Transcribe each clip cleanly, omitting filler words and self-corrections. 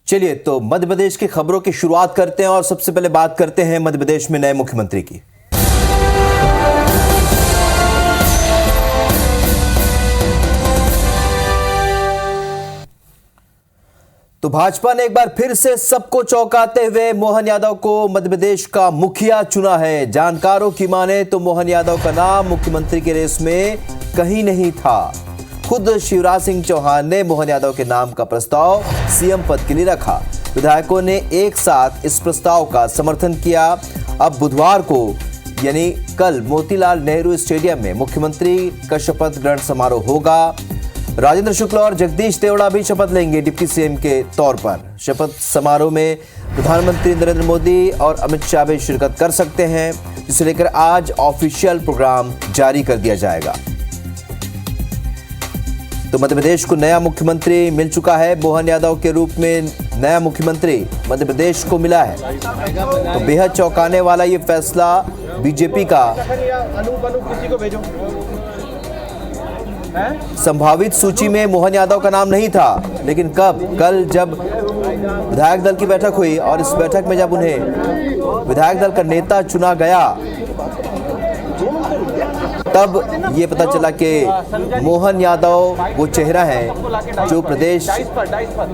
चलिए तो मध्य प्रदेश की खबरों की शुरुआत करते हैं और सबसे पहले बात करते हैं मध्य प्रदेश में नए मुख्यमंत्री की। तो भाजपा ने एक बार फिर से सबको चौंकाते हुए मोहन यादव को मध्य प्रदेश का मुखिया चुना है। जानकारों की माने तो मोहन यादव का नाम मुख्यमंत्री की रेस में कहीं नहीं था। खुद शिवराज सिंह चौहान ने मोहन यादव के नाम का प्रस्ताव सीएम पद के लिए रखा। विधायकों ने एक साथ इस प्रस्ताव का समर्थन किया। अब बुधवार को यानी कल मोतीलाल नेहरू स्टेडियम में मुख्यमंत्री का शपथ ग्रहण समारोह होगा। राजेंद्र शुक्ला और जगदीश देवड़ा भी शपथ लेंगे डिप्टी सीएम के तौर पर। शपथ समारोह में प्रधानमंत्री नरेंद्र मोदी और अमित शाह भी शिरकत कर सकते हैं, जिसे लेकर आज ऑफिशियल प्रोग्राम जारी कर दिया जाएगा। तो मध्य प्रदेश को नया मुख्यमंत्री मिल चुका है। मोहन यादव के रूप में नया मुख्यमंत्री मध्य प्रदेश को मिला है। तो बेहद चौंकाने वाला ये फैसला बीजेपी का। संभावित सूची में मोहन यादव का नाम नहीं था, लेकिन कल जब विधायक दल की बैठक हुई और इस बैठक में जब उन्हें विधायक दल का नेता चुना गया, तब ये पता चला कि मोहन यादव वो चेहरा है जो प्रदेश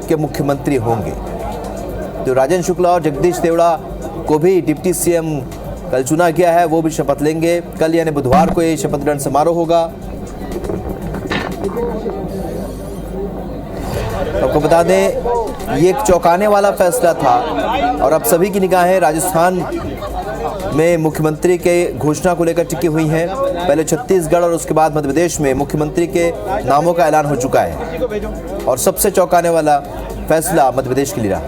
के मुख्यमंत्री होंगे। तो राजेंद्र शुक्ला और जगदीश देवड़ा को भी डिप्टी सीएम कल चुना गया है, वो भी शपथ लेंगे। कल यानी बुधवार को ये शपथ ग्रहण समारोह होगा। आपको बता दें ये एक चौंकाने वाला फैसला था और अब सभी की निगाहें राजस्थान में मुख्यमंत्री के घोषणा को लेकर टिकी हुई हैं। पहले छत्तीसगढ़ और उसके बाद मध्य प्रदेश में मुख्यमंत्री के नामों का ऐलान हो चुका है और सबसे चौंकाने वाला फैसला मध्य प्रदेश के लिए रहा।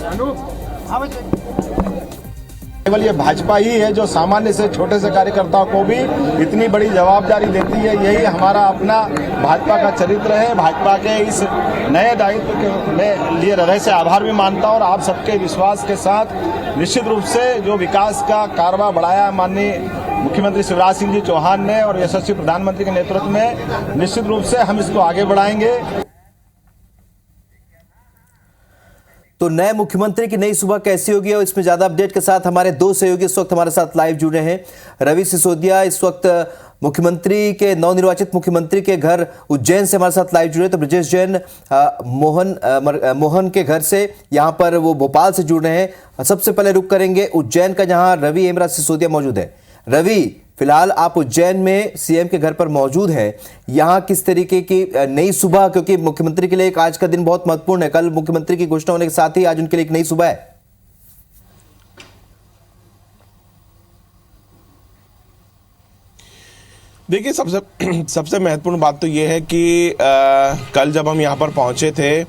केवल ये भाजपा ही है जो सामान्य से छोटे से कार्यकर्ताओं को भी इतनी बड़ी जवाबदारी देती है। यही हमारा अपना भाजपा का चरित्र है। भाजपा के इस नए दायित्व में लिए हृदय से आभार भी मानता हूं और आप सबके विश्वास के साथ निश्चित रूप से जो विकास का कारवां बढ़ाया माननीय मुख्यमंत्री शिवराज सिंह जी चौहान ने और यशस्वी प्रधानमंत्री के नेतृत्व में, निश्चित रूप से हम इसको आगे बढ़ाएंगे। तो नए मुख्यमंत्री की नई सुबह कैसी होगी और इसमें ज्यादा अपडेट के साथ हमारे दो सहयोगी इस वक्त हमारे साथ लाइव जुड़ रहे हैं। रवि सिसोदिया इस वक्त मुख्यमंत्री के नवनिर्वाचित मुख्यमंत्री के घर उज्जैन से हमारे साथ लाइव जुड़े, तो ब्रजेश जैन मोहन के घर से यहां पर वो भोपाल से जुड़ रहे हैं। सबसे पहले रुक करेंगे उज्जैन का, जहां रवि हेमराज सिसोदिया मौजूद है। रवि, फिलहाल आप उज्जैन में सीएम के घर पर मौजूद हैं। यहाँ किस तरीके की नई सुबह, क्योंकि मुख्यमंत्री के लिए एक आज का दिन बहुत महत्वपूर्ण है, कल मुख्यमंत्री की घोषणा होने के साथ ही आज उनके लिए एक नई सुबह है। देखिए, सबसे महत्वपूर्ण बात तो ये है कि कल जब हम यहाँ पर पहुंचे थे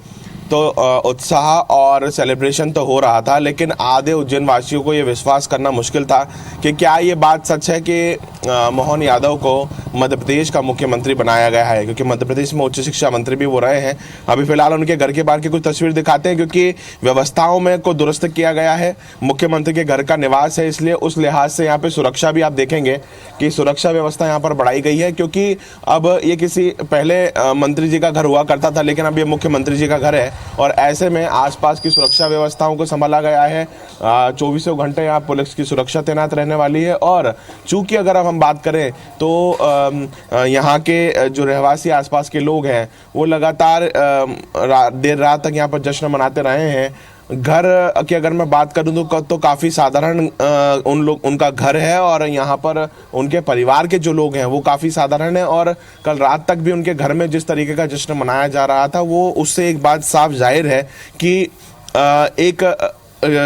तो उत्साह और सेलिब्रेशन तो हो रहा था, लेकिन आधे उज्जैन वासियों को ये विश्वास करना मुश्किल था कि क्या ये बात सच है कि मोहन यादव को मध्य प्रदेश का मुख्यमंत्री बनाया गया है, क्योंकि मध्य प्रदेश में उच्च शिक्षा मंत्री भी वो रहे हैं। अभी फिलहाल उनके घर के बाहर की कुछ तस्वीर दिखाते हैं, क्योंकि व्यवस्थाओं में को दुरुस्त किया गया है। मुख्यमंत्री के घर का निवास है, इसलिए उस लिहाज से यहाँ पे सुरक्षा भी आप देखेंगे कि सुरक्षा व्यवस्था यहाँ पर बढ़ाई गई है, क्योंकि अब ये किसी पहले मंत्री जी का घर हुआ करता था, लेकिन अब ये मुख्यमंत्री जी का घर है और ऐसे में आसपास की सुरक्षा व्यवस्थाओं को संभाला गया है। 24 घंटे यहाँ पुलिस की सुरक्षा तैनात रहने वाली है। और चूंकि अगर अब हम बात करें तो यहाँ के जो रहवासी आसपास के लोग हैं वो लगातार देर रात तक यहाँ पर जश्न मनाते रहे हैं। घर की अगर मैं बात करूं तो काफ़ी साधारण उनका घर है और यहाँ पर उनके परिवार के जो लोग हैं वो काफ़ी साधारण है। और कल रात तक भी उनके घर में जिस तरीके का जश्न मनाया जा रहा था, वो उससे एक बात साफ जाहिर है कि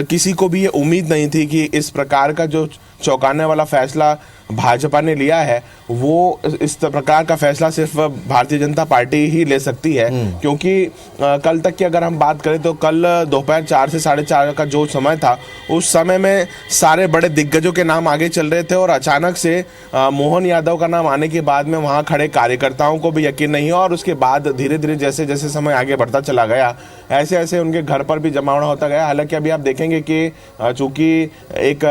किसी को भी ये उम्मीद नहीं थी कि इस प्रकार का जो चौंकाने वाला फैसला भाजपा ने लिया है, वो इस प्रकार का फैसला सिर्फ भारतीय जनता पार्टी ही ले सकती है। क्योंकि कल तक की अगर हम बात करें तो कल दोपहर 4 से 4:30 का जो समय था, उस समय में सारे बड़े दिग्गजों के नाम आगे चल रहे थे और अचानक से मोहन यादव का नाम आने के बाद में वहाँ खड़े कार्यकर्ताओं को भी यकीन नहीं हुआ और उसके बाद धीरे धीरे जैसे जैसे समय आगे बढ़ता चला गया, ऐसे ऐसे उनके घर पर भी जमावड़ा होता गया। हालांकि अभी आप देखेंगे कि चूंकि एक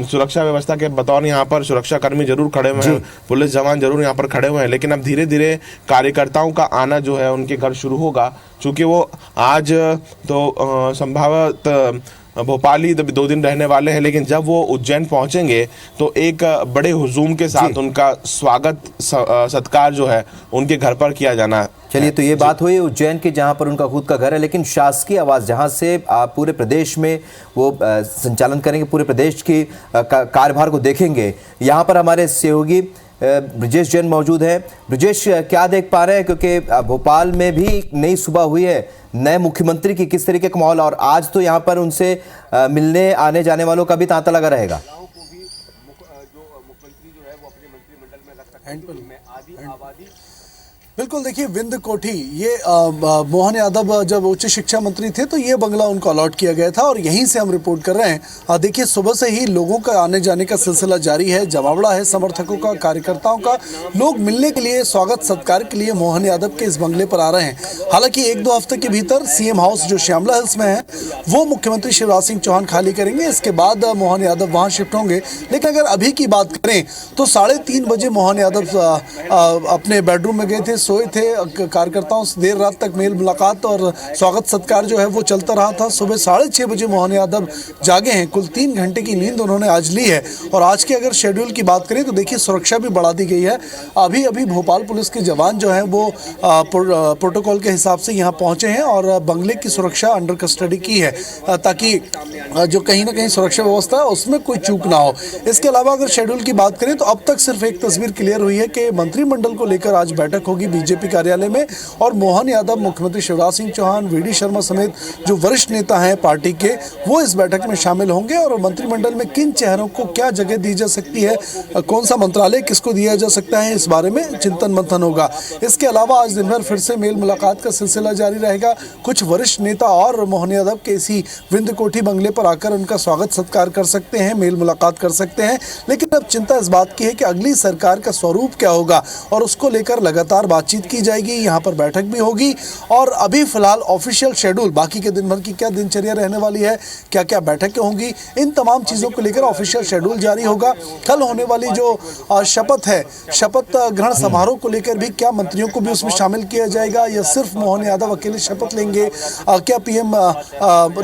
सुरक्षा व्यवस्था के बतौर यहाँ पर सुरक्षा कर्मी जरूर खड़े हुए हैं, पुलिस जवान जरूर यहाँ पर खड़े हुए हैं, लेकिन अब धीरे धीरे कार्यकर्ताओं का आना जो है उनके घर शुरू होगा। चूंकि वो आज तो संभवत भोपाल ही 2 दिन रहने वाले हैं, लेकिन जब वो उज्जैन पहुंचेंगे तो एक बड़े हुजूम के साथ उनका स्वागत सत्कार जो है उनके घर पर किया जाना। चलिए, तो ये बात हुई उज्जैन की, जहां पर उनका खुद का घर है, लेकिन शासकीय आवास जहां से आप पूरे प्रदेश में वो संचालन करेंगे, पूरे प्रदेश की कार्यभार को देखेंगे, यहाँ पर हमारे सहयोगी ब्रजेश जैन मौजूद है। ब्रजेश, क्या देख पा रहे हैं, क्योंकि भोपाल में भी नई सुबह हुई है नए मुख्यमंत्री की, किस तरीके का माहौल, और आज तो यहाँ पर उनसे मिलने आने जाने वालों का भी तांता लगा रहेगा। बिल्कुल, देखिए विंध्य कोठी, ये मोहन यादव जब उच्च शिक्षा मंत्री थे तो ये बंगला उनको अलॉट किया गया था और यहीं से हम रिपोर्ट कर रहे हैं। देखिए, सुबह से ही लोगों का आने जाने का सिलसिला जारी है, जमावड़ा है समर्थकों का, कार्यकर्ताओं का। लोग मिलने के लिए, स्वागत सत्कार के लिए मोहन यादव के इस बंगले पर आ रहे हैं। हालांकि 1-2 हफ्ते के भीतर सीएम हाउस जो श्यामला हिल्स में है वो मुख्यमंत्री शिवराज सिंह चौहान खाली करेंगे, इसके बाद मोहन यादव वहाँ शिफ्ट होंगे। लेकिन अगर अभी की बात करें तो 3:30 बजे मोहन यादव अपने बेडरूम में गए थे, सोए थे। कार्यकर्ताओं से देर रात तक मेल मुलाकात और स्वागत सत्कार जो है वो चलता रहा था। सुबह 6:30 बजे मोहन यादव जागे हैं। कुल 3 घंटे की नींद उन्होंने आज ली है। और आज के अगर शेड्यूल की बात करें तो देखिए, सुरक्षा भी बढ़ा दी गई है। अभी अभी भोपाल पुलिस के जवान जो हैं वो प्रोटोकॉल के हिसाब से यहाँ पहुँचे हैं और बंगले की सुरक्षा अंडर कस्टडी की है, ताकि जो कहीं ना कहीं सुरक्षा व्यवस्था है उसमें कोई चूक ना हो। इसके अलावा अगर शेड्यूल की बात करें तो अब तक सिर्फ एक तस्वीर क्लियर हुई है कि मंत्रिमंडल को लेकर आज बैठक होगी बीजेपी कार्यालय में, और मोहन यादव, मुख्यमंत्री शिवराज सिंह चौहान, वीडी शर्मा समेत जो वरिष्ठ नेता हैं पार्टी के, वो इस बैठक में शामिल होंगे। और मंत्रिमंडल में किन चेहरों को क्या जगह दी जा सकती है, कौन सा मंत्रालय किसको दिया जा सकता है, इस बारे में चिंतन मंथन होगा। इसके अलावा आज दिन भर फिर से मेल मुलाकात का सिलसिला जारी रहेगा। कुछ वरिष्ठ नेता और मोहन यादव के इसी विंध्य कोठी बंगले पर आकर उनका स्वागत सत्कार कर सकते हैं, मेल मुलाकात कर सकते हैं। लेकिन अब चिंता इस बात की है कि अगली सरकार का स्वरूप क्या होगा, और उसको लेकर लगातार बातचीत की जाएगी, यहाँ पर बैठक भी होगी। और अभी फिलहाल ऑफिशियल शेड्यूल, बाकी के दिन भर की क्या दिनचर्या रहने वाली है, क्या क्या बैठकें होंगी, इन तमाम चीज़ों को लेकर ऑफिशियल शेड्यूल जारी होगा। कल होने वाली जो शपथ है, शपथ ग्रहण समारोह को लेकर भी क्या मंत्रियों को भी उसमें शामिल किया जाएगा या सिर्फ मोहन यादव अकेले शपथ लेंगे, क्या पीएम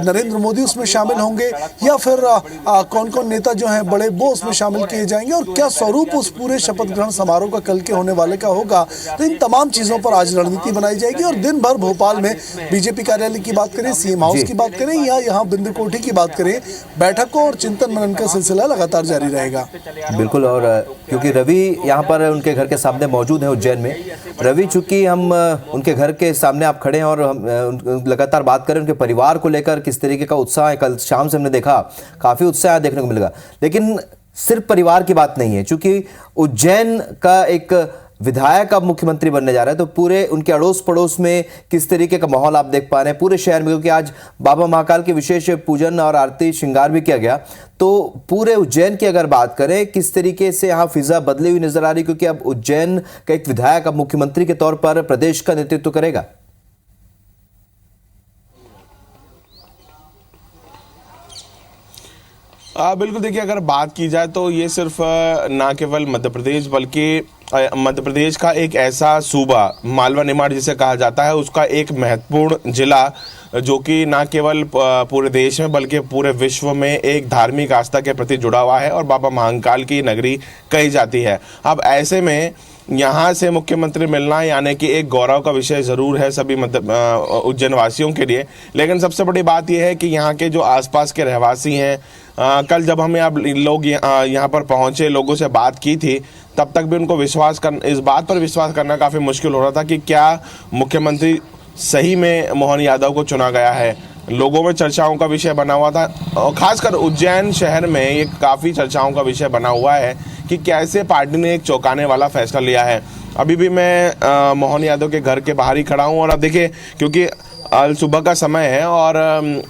नरेंद्र मोदी उसमें शामिल होंगे, या फिर कौन कौन नेता जो हैं बड़े वो उसमें शामिल किए जाएंगे, और क्या स्वरूप उस पूरे शपथ ग्रहण समारोह का कल के होने वाले का होगा। तो इन तमाम चीज़ों पर आज रणनीति बनाई जाएगी। और दिन भर भोपाल में बीजेपी कार्यालय की बात करें, सीएम हाउस की बात करें या यहाँ विंध्य कोठी की बात करें, बैठकों और चिंतन मनन का सिलसिला लगातार जारी रहेगा। बिल्कुल, और क्योंकि रवि यहाँ पर उनके घर के सामने मौजूद है उज्जैन में, रवि, चूंकि हम उनके घर के सामने आप खड़े हैं और हम लगातार बात करें उनके परिवार को लेकर किस तरीके का उत्साह है, कल शाम से हमने देखा काफी उत्साह देखने को मिलेगा। लेकिन सिर्फ परिवार की बात नहीं है, चूंकि उज्जैन का एक विधायक अब मुख्यमंत्री बनने जा रहा है, तो पूरे उनके अड़ोस पड़ोस में किस तरीके का माहौल आप देख पा रहे हैं पूरे शहर में, क्योंकि आज बाबा महाकाल के विशेष पूजन और आरती श्रृंगार भी किया गया। तो पूरे उज्जैन की अगर बात करें, किस तरीके से यहाँ फिजा बदली हुई नजर आ रही, क्योंकि अब उज्जैन का एक विधायक अब मुख्यमंत्री के तौर पर प्रदेश का नेतृत्व करेगा। बिल्कुल, देखिए, अगर बात की जाए तो ये सिर्फ ना केवल मध्य प्रदेश बल्कि मध्य प्रदेश का एक ऐसा सूबा, मालवा निमाड़ जिसे कहा जाता है, उसका एक महत्वपूर्ण जिला जो कि ना केवल पूरे देश में बल्कि पूरे विश्व में एक धार्मिक आस्था के प्रति जुड़ा हुआ है और बाबा महाकाल की नगरी कही जाती है। अब ऐसे में यहाँ से मुख्यमंत्री मिलना यानी कि एक गौरव का विषय ज़रूर है सभी उज्जैन वासियों के लिए। लेकिन सबसे बड़ी बात यह है कि यहाँ के जो आसपास के रहवासी हैं, कल जब हम लोग यहाँ पर पहुँचे, लोगों से बात की थी, तब तक भी उनको इस बात पर विश्वास करना काफ़ी मुश्किल हो रहा था कि क्या मुख्यमंत्री सही में मोहन यादव को चुना गया है। लोगों में चर्चाओं का विषय बना हुआ था और खासकर उज्जैन शहर में ये काफ़ी चर्चाओं का विषय बना हुआ है कि कैसे पार्टी ने एक चौंकाने वाला फैसला लिया है। अभी भी मैं मोहन यादव के घर के बाहर ही खड़ा हूँ और अब देखिए, क्योंकि सुबह का समय है और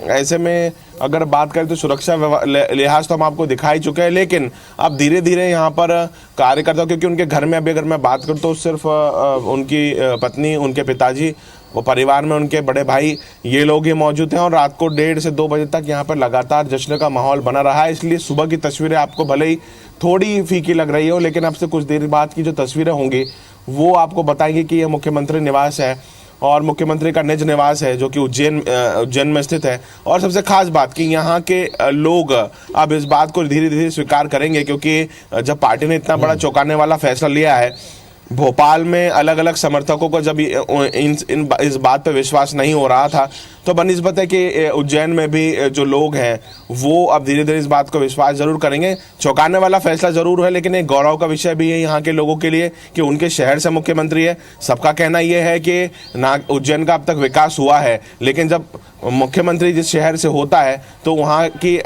ऐसे में अगर बात करें तो सुरक्षा लिहाज तो हम आपको दिखा ही चुके हैं, लेकिन अब धीरे धीरे यहाँ पर कार्यकर्ता, क्योंकि उनके घर में अभी अगर मैं बात करूँ तो सिर्फ उनकी पत्नी, उनके पिताजी वो परिवार में उनके बड़े भाई ये लोग ही मौजूद हैं और रात को 1:30 से 2 बजे तक यहाँ पर लगातार जश्न का माहौल बना रहा है। इसलिए सुबह की तस्वीरें आपको भले ही थोड़ी फीकी लग रही हो, लेकिन अब से कुछ देर बाद की जो तस्वीरें होंगी वो आपको बताएंगी कि यह मुख्यमंत्री निवास है और मुख्यमंत्री का निज निवास है, जो कि उज्जैन में स्थित है। और सबसे खास बात कि यहाँ के लोग अब इस बात को धीरे धीरे स्वीकार करेंगे, क्योंकि जब पार्टी ने इतना बड़ा चौंकाने वाला फैसला लिया है, भोपाल में अलग अलग समर्थकों को जब इस बात पे विश्वास नहीं हो रहा था, तो बनिस्बत है कि उज्जैन में भी जो लोग हैं वो अब धीरे धीरे इस बात को विश्वास जरूर करेंगे। चौंकाने वाला फैसला जरूर है, लेकिन एक गौरव का विषय भी है यहाँ के लोगों के लिए कि उनके शहर से मुख्यमंत्री है। सबका कहना यह है कि ना उज्जैन का अब तक विकास हुआ है, लेकिन जब मुख्यमंत्री जिस शहर से होता है तो वहाँ की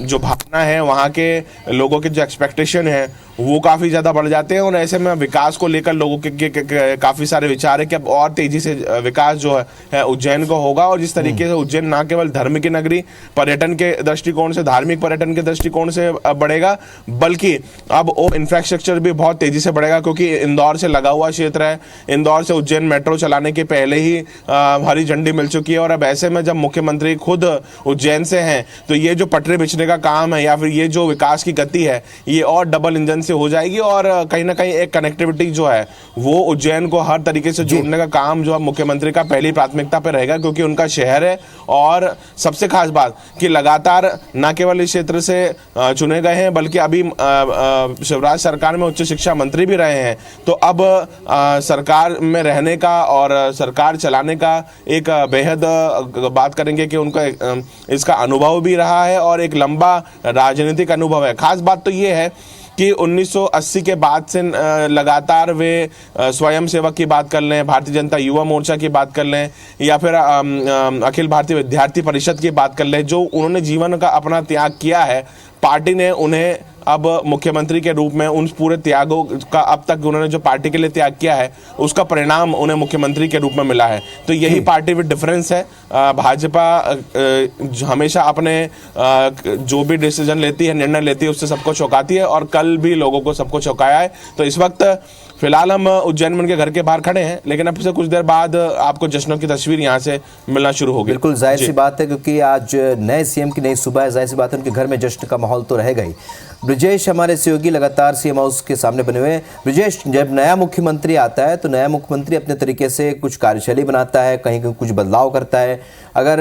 जो भावना है, वहाँ के लोगों के जो एक्सपेक्टेशन है वो काफ़ी ज़्यादा बढ़ जाते हैं। और ऐसे में विकास को लेकर लोगों के काफ़ी सारे विचार है कि अब और तेज़ी से विकास जो है उज्जैन को होगा। और जिस तरीके से उज्जैन ना केवल धर्म की नगरी पर्यटन के दृष्टिकोण से, धार्मिक पर्यटन के दृष्टिकोण से बढ़ेगा, बल्कि अब इंफ्रास्ट्रक्चर भी बहुत तेज़ी से बढ़ेगा, क्योंकि इंदौर से लगा हुआ क्षेत्र है। इंदौर से उज्जैन मेट्रो चलाने के पहले ही हरी झंडी मिल चुकी है। और अब ऐसे में जब मुख्यमंत्री खुद उज्जैन से हैं तो ये जो पटरी बिछने का काम है या फिर ये जो विकास की गति है ये और डबल इंजन से हो जाएगी। और कहीं ना कहीं एक कनेक्टिविटी जो है वो उज्जैन को हर तरीके से जोड़ने का काम जो है मुख्यमंत्री का पहली प्राथमिकता पर रहेगा, क्योंकि उनका शहर है। और सबसे खास बात कि लगातार न केवल इस क्षेत्र से चुने गए हैं, बल्कि अभी शिवराज सरकार में उच्च शिक्षा मंत्री भी रहे हैं। तो अब सरकार में रहने का और सरकार चलाने का एक बेहद बात करेंगे कि उनका इसका अनुभव भी रहा है और एक लंबा राजनीतिक अनुभव है। खास बात तो ये है कि 1980 के बाद से लगातार वे स्वयं सेवक की बात कर लें, भारतीय जनता युवा मोर्चा की बात कर लें, या फिर अखिल भारतीय विद्यार्थी परिषद की बात कर लें, जो उन्होंने जीवन का अपना त्याग किया है, पार्टी ने उन्हें अब मुख्यमंत्री के रूप में उन पूरे त्यागों का, अब तक उन्होंने जो पार्टी के लिए त्याग किया है उसका परिणाम उन्हें मुख्यमंत्री के रूप में मिला है। तो यही पार्टी विद डिफरेंस है। भाजपा हमेशा अपने जो भी डिसीजन लेती है, निर्णय लेती है, उससे सबको चौंकाती है और कल भी लोगों को सबको चौंकाया है। तो इस वक्त फिलहाल हम उज्जैन में उनके घर के बाहर खड़े हैं, लेकिन अब से कुछ देर बाद आपको जश्नों की तस्वीर यहाँ से मिलना शुरू होगी। बिल्कुल जाहिर सी बात है, क्योंकि आज नए सीएम की नई सुबह है, जाहिर सी बात है उनके घर में जश्न का माहौल तो रहेगा ही। ब्रिजेश हमारे सहयोगी लगातार सीएम हाउस के सामने बने हुए हैं। ब्रिजेश, जब नया मुख्यमंत्री आता है तो नया मुख्यमंत्री अपने तरीके से कुछ कार्यशैली बनाता है, कहीं कहीं कुछ बदलाव करता है। अगर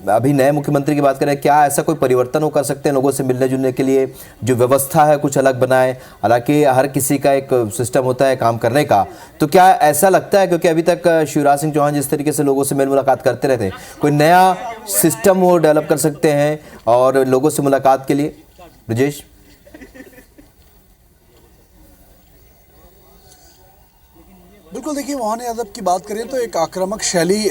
अभी नए मुख्यमंत्री की बात करें, क्या ऐसा कोई परिवर्तन हो कर सकते हैं लोगों से मिलने जुलने के लिए, जो व्यवस्था है कुछ अलग बनाए? हालांकि हर किसी का एक सिस्टम होता है काम करने का, तो क्या ऐसा लगता है, क्योंकि अभी तक शिवराज सिंह चौहान जिस तरीके से लोगों से मेल मुलाकात करते रहते, कोई नया सिस्टम वो डेवलप कर सकते हैं और लोगों से मुलाकात के लिए? ब्रिजेश, बिल्कुल, देखिए मोहन यादव की बात करें तो एक आक्रामक शैली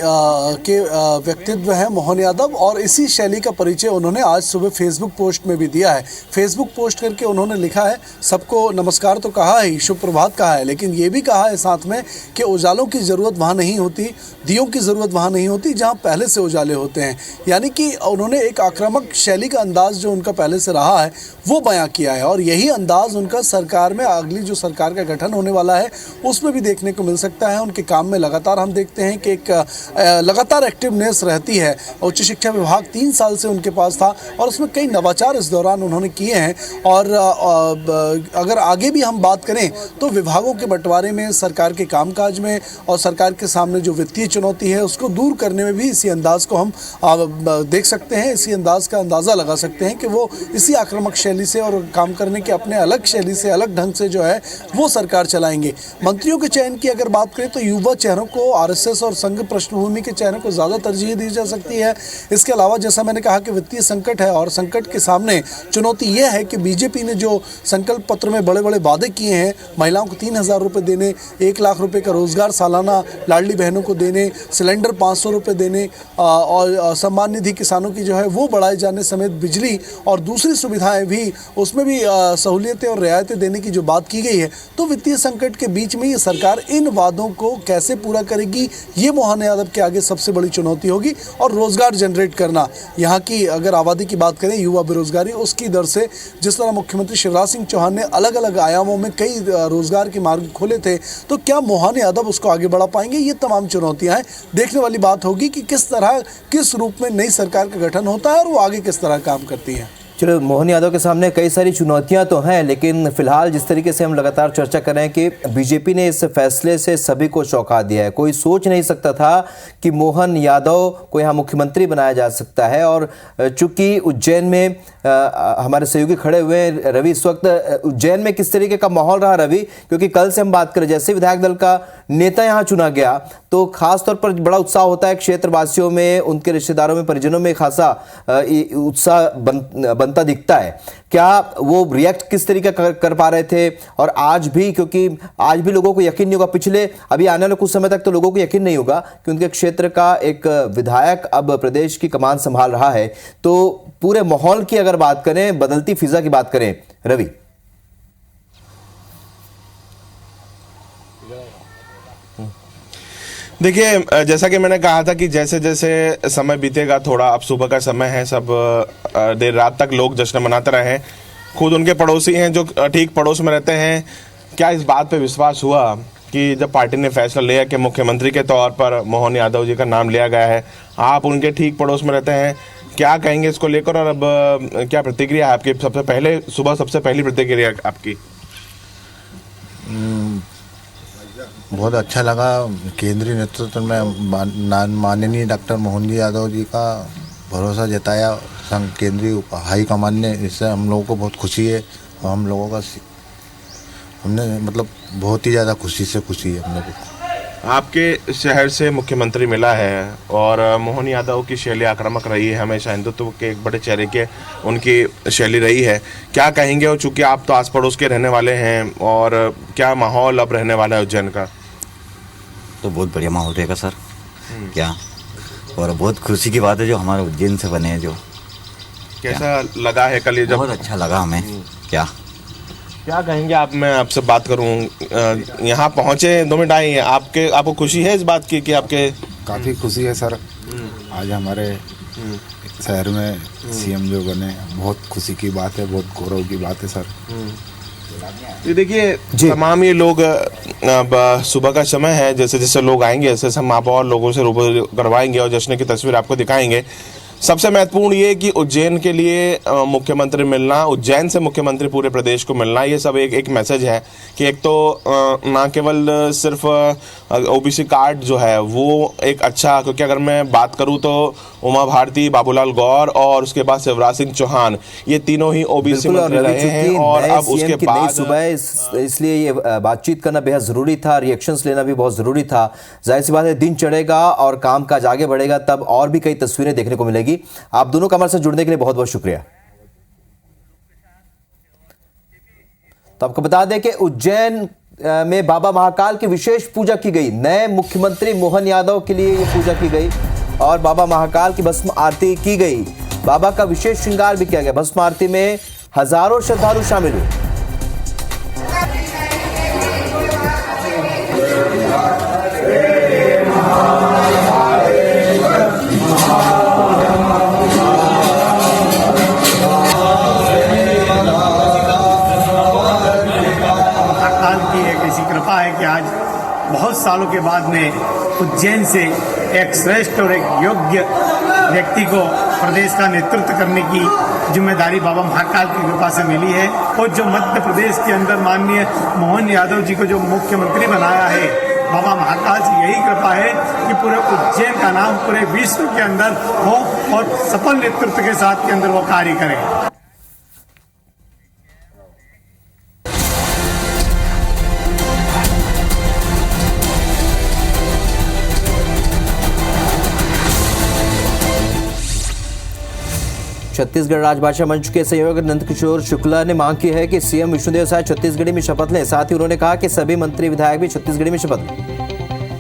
के व्यक्तित्व है मोहन यादव, और इसी शैली का परिचय उन्होंने आज सुबह फेसबुक पोस्ट में भी दिया है। फेसबुक पोस्ट करके उन्होंने लिखा है, सबको नमस्कार तो कहा है, शुभ प्रभात कहा है, लेकिन ये भी कहा है साथ में कि उजालों की ज़रूरत वहाँ नहीं होती, दियों की ज़रूरत वहाँ नहीं होती जहाँ पहले से उजाले होते हैं। यानी कि उन्होंने एक आक्रामक शैली का अंदाज़ जो उनका पहले से रहा है वो बयां किया है, और यही अंदाज़ उनका सरकार में अगली जो सरकार का गठन होने वाला है उसमें भी देखने को मिल सकता है। उनके काम में लगातार हम देखते हैं कि एक लगातार एक्टिवनेस रहती है। उच्च शिक्षा विभाग 3 साल से उनके पास था और उसमें कई नवाचार इस दौरान उन्होंने किए हैं। और अगर आगे भी हम बात करें तो विभागों के बंटवारे में, सरकार के कामकाज में और सरकार के सामने जो वित्तीय चुनौती है उसको दूर करने में भी इसी अंदाज़ को हम देख सकते हैं, इसी अंदाज़ का अंदाज़ा लगा सकते हैं कि वो इसी आक्रामक शैली से और काम करने के अपने अलग शैली से, अलग ढंग से जो है वो सरकार चलाएंगे। मंत्रियों के चयन की अगर बात करें तो युवा चेहरों को, आरएसएस और संघ पृष्ठभूमि के चेहरों को ज़्यादा तरजीह दी जा सकती है। इसके अलावा जैसा मैंने कहा कि वित्तीय संकट है और संकट के सामने चुनौती यह है कि बीजेपी ने जो संकल्प पत्र में बड़े बड़े वादे किए हैं, महिलाओं को 3,000 रुपये देने, 1 लाख रुपये का रोजगार सालाना लाडली बहनों को देने, सिलेंडर 500 रुपये देने और सम्मान निधि किसानों की जो है वो बढ़ाए जाने समेत बिजली और दूसरी सुविधाएं भी, उसमें भी सहूलियतें और रियायतें देने की जो बात की गई है, तो वित्तीय संकट के बीच में ये सरकार इन इन वादों को कैसे पूरा करेगी, ये मोहन यादव के आगे सबसे बड़ी चुनौती होगी। और रोजगार जनरेट करना, यहाँ की अगर आबादी की बात करें, युवा बेरोजगारी, उसकी दर से जिस तरह मुख्यमंत्री शिवराज सिंह चौहान ने अलग अलग आयामों में कई रोजगार के मार्ग खोले थे, तो क्या मोहन यादव उसको आगे बढ़ा पाएंगे? ये तमाम चुनौतियां हैं। देखने वाली बात होगी कि किस तरह, किस रूप में नई सरकार का गठन होता है और वो आगे किस तरह काम करती है। चलो, मोहन यादव के सामने कई सारी चुनौतियां तो हैं, लेकिन फिलहाल जिस तरीके से हम लगातार चर्चा कर रहे हैं कि बीजेपी ने इस फैसले से सभी को चौंका दिया है। कोई सोच नहीं सकता था कि मोहन यादव को यहाँ मुख्यमंत्री बनाया जा सकता है। और चूंकि उज्जैन में हमारे सहयोगी खड़े हुए हैं रवि, इस वक्त उज्जैन में किस तरीके का माहौल रहा रवि? क्योंकि कल से हम बात करें, जैसे विधायक दल का नेता यहाँ चुना गया तो खासतौर पर बड़ा उत्साह होता है क्षेत्रवासियों में, उनके रिश्तेदारों में, परिजनों में खासा उत्साह बनता दिखता है। क्या वो रिएक्ट किस तरीके कर पा रहे थे? और आज भी, क्योंकि आज भी लोगों को यकीन नहीं होगा, पिछले अभी आने वाले कुछ समय तक तो लोगों को यकीन नहीं होगा कि उनके क्षेत्र का एक विधायक अब प्रदेश की कमान संभाल रहा है। तो पूरे माहौल की अगर बात करें, बदलती फिजा की बात करें रवि। देखिए, जैसा कि मैंने कहा था कि जैसे जैसे समय बीतेगा, थोड़ा अब सुबह का समय है, सब देर रात तक लोग जश्न मनाते रहे। खुद उनके पड़ोसी हैं जो ठीक पड़ोस में रहते हैं, क्या इस बात पे विश्वास हुआ कि जब पार्टी ने फैसला लिया कि मुख्यमंत्री के तौर पर मोहन यादव जी का नाम लिया गया है, आप उनके ठीक पड़ोस में रहते हैं, क्या कहेंगे इसको लेकर? और अब क्या प्रतिक्रिया है आपकी? सबसे पहले सुबह सबसे पहली प्रतिक्रिया आपकी? बहुत अच्छा लगा। केंद्रीय नेतृत्व में माननीय डॉक्टर मोहन जी यादव जी का भरोसा जताया संघ केंद्रीय हाई कमान ने, इससे हम लोगों को बहुत खुशी है। और हम लोगों का हमने मतलब बहुत ही ज़्यादा खुशी है हम लोगों को। आपके शहर से मुख्यमंत्री मिला है और मोहन यादव की शैली आक्रामक रही है, हमेशा हिंदुत्व के एक बड़े चेहरे के उनकी शैली रही है। क्या कहेंगे? और चूंकि आप तो आस पड़ोस के रहने वाले हैं, और क्या माहौल अब रहने वाला है उज्जैन का? तो बहुत बढ़िया माहौल रहेगा सर, क्या, और बहुत खुशी की बात है जो हमारे उज्जैन से बने हैं। जो कैसा लगा है कल ये जब? बहुत अच्छा लगा हमें। क्या कहेंगे आप? मैं आपसे बात करूं, यहाँ पहुंचे 2 मिनट आए हैं, आपको खुशी है इस बात की कि आपके? काफ़ी खुशी है सर, आज हमारे शहर में सीएम जो बने, बहुत खुशी की बात है, बहुत गौरव की बात है सर। ये देखिए, तमाम ये लोग, सुबह का समय है, जैसे जैसे लोग आएंगे ऐसे हम आप और लोगों से रूबरू करवाएंगे और जश्न की तस्वीर आपको दिखाएंगे। सबसे महत्वपूर्ण ये कि उज्जैन के लिए मुख्यमंत्री मिलना, उज्जैन से मुख्यमंत्री पूरे प्रदेश को मिलना, ये सब एक मैसेज है कि एक तो ना केवल सिर्फ ओबीसी कार्ड जो है वो एक अच्छा, क्योंकि अगर मैं बात करूं तो उमा भारती, बाबूलाल गौर और उसके बाद शिवराज सिंह चौहान, ये तीनों ही ओबीसी मंत्री रहे हैं। और अब उसके बाद सुबह इसलिए ये बातचीत करना बेहद जरूरी था, रिएक्शंस लेना भी बहुत जरूरी था। जाहिर सी बात है, दिन चढ़ेगा और कामकाज आगे बढ़ेगा तब और भी कई तस्वीरें देखने को मिलेगी। आप दोनों का हमारे साथ जुड़ने के लिए बहुत बहुत शुक्रिया। तो आपको बता दें कि उज्जैन में बाबा महाकाल की विशेष पूजा की गई। नए मुख्यमंत्री मोहन यादव के लिए यह पूजा की गई और बाबा महाकाल की भस्म आरती की गई। बाबा का विशेष श्रृंगार भी किया गया। भस्म आरती में हजारों श्रद्धालु शामिल हुए। बहुत सालों के बाद में उज्जैन से एक श्रेष्ठ और एक योग्य व्यक्ति को प्रदेश का नेतृत्व करने की जिम्मेदारी बाबा महाकाल की कृपा से मिली है। और जो मध्य प्रदेश के अंदर माननीय मोहन यादव जी को जो मुख्यमंत्री बनाया है, बाबा महाकाल से यही कृपा है कि पूरे उज्जैन का नाम पूरे विश्व के अंदर हो और सफल नेतृत्व के साथ के अंदर वो कार्य करें। छत्तीसगढ़ राजभाषा मंच के संयोजक नंदकिशोर शुक्ला ने मांग की है कि सीएम विष्णुदेव साय छत्तीसगढ़ी में शपथ लें। साथ ही उन्होंने कहा कि सभी मंत्री विधायक भी छत्तीसगढ़ी में शपथ लें।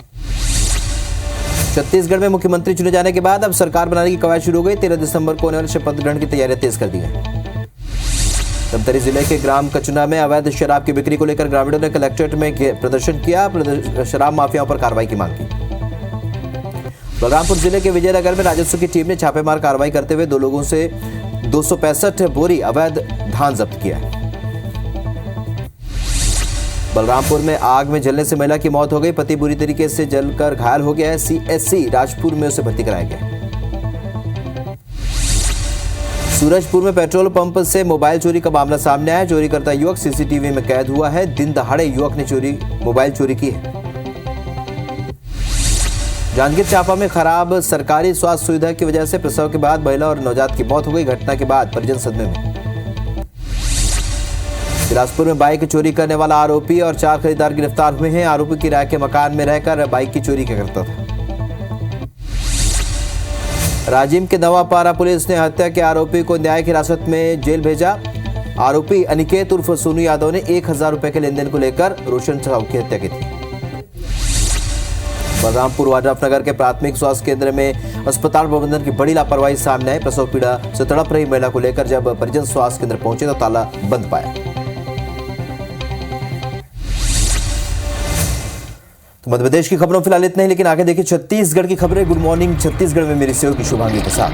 छत्तीसगढ़ में मुख्यमंत्री चुने जाने के बाद अब सरकार बनाने की कवायद शुरू हो गई। 13 दिसंबर को होने वाले शपथ ग्रहण की तैयारियां तेज कर दी गई। धमतरी जिले के ग्राम कचना में अवैध शराब की बिक्री को लेकर ग्रामीणों ने कलेक्ट्रेट में प्रदर्शन किया। शराब माफियाओं पर कार्रवाई की मांग की। बलरामपुर जिले के विजयनगर में राजस्व की टीम ने छापेमार कार्रवाई करते हुए 2 लोगों से 265 बोरी अवैध धान जब्त किया है। बलरामपुर में आग में जलने से महिला की मौत हो गई। पति बुरी तरीके से जलकर घायल हो गया है। सीएससी राजपुर में उसे भर्ती कराया गया। सूरजपुर में पेट्रोल पंप से मोबाइल चोरी का मामला सामने आया। चोरी करता युवक सीसीटीवी में कैद हुआ है। दिन दहाड़े युवक ने मोबाइल चोरी की है। जांजगीर चांपा में खराब सरकारी स्वास्थ्य सुविधा की वजह से प्रसव के बाद महिला और नवजात की मौत हो गई। घटना के बाद परिजन सदमे में। बिलासपुर में बाइक चोरी करने वाला आरोपी और 4 खरीदार गिरफ्तार हुए हैं। आरोपी किराए के मकान में रहकर बाइक की चोरी करता था। राजिम के नवापारा पुलिस ने हत्या के आरोपी को न्यायिक हिरासत में जेल भेजा। आरोपी अनिकेत उर्फ सोनू यादव ने 1000 रुपए के लेनदेन को लेकर रोशन साहू की हत्या की थी। बलरामपुर वाड्रफनगर के प्राथमिक स्वास्थ्य केंद्र में अस्पताल प्रबंधन की बड़ी लापरवाही सामने आई। प्रसव पीड़ा से तड़प रही महिला को लेकर जब परिजन स्वास्थ्य केंद्र पहुंचे तो ताला बंद पाया। तो मध्य प्रदेश की खबरों फिलहाल इतना ही, लेकिन आगे देखिए छत्तीसगढ़ की खबरें। गुड मॉर्निंग छत्तीसगढ़ में मेरी सहयोगी शुभांगी के साथ।